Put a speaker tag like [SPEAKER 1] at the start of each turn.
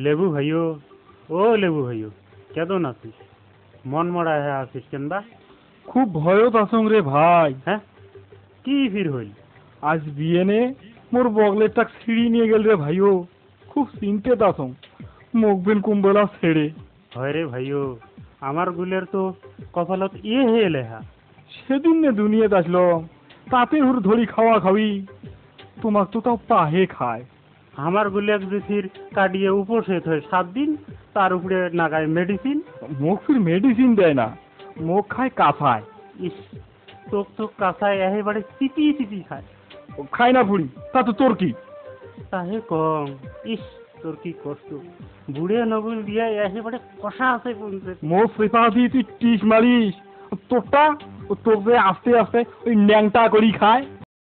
[SPEAKER 1] লেবু ভাইও, ও লেবু ভাইও, কেমন আছিস? মন মরা হয়ে আছিস কেন বা?
[SPEAKER 2] খুব ভয়ত আছং রে ভাই।
[SPEAKER 1] হ্যাঁ, কি ফির হইল?
[SPEAKER 2] আজ বিয়ে নে মোর বগলের টাক ছিঁড়ি নিয়ে গেল রে ভাইও। খুব চিন্তেত আছং, মুখ বিন কুম্বলা ছেড়ে।
[SPEAKER 1] হয় রে ভাইও, আমার গুলের তো কপালত ইয়ে হয়ে লেহা।
[SPEAKER 2] সেদিন নে দুনিয়াতে আসলো, তাতে হুর ধরি খাওয়া খাওয়ি, তোমাক তো তাও পাহে খায়।
[SPEAKER 1] আমার গুলিয়াক যে ফির কাটিয়ে উপসেত হয় 7 দিন, তার উপরে নাগায় মেডিসিন।
[SPEAKER 2] মুখ ফির মেডিসিন দেয় না, মুখ খায় কাফায়।
[SPEAKER 1] ইস, তোক তো কাঁচায় একেবারে চিপি চিপি খায়।
[SPEAKER 2] খায় না ফুড়ি, তা তো তোর কি?
[SPEAKER 1] তাহে কম। ইস, তোর কি কষ্ট, বুড়ে নবুল দিয়া একেবারে কষা আছে পৌঁছে।
[SPEAKER 2] মোর সেপা দিয়ে তুই টিস মারিস, তোরটা তোর যে আস্তে আস্তে ওই ন্যাংটা করি খায়।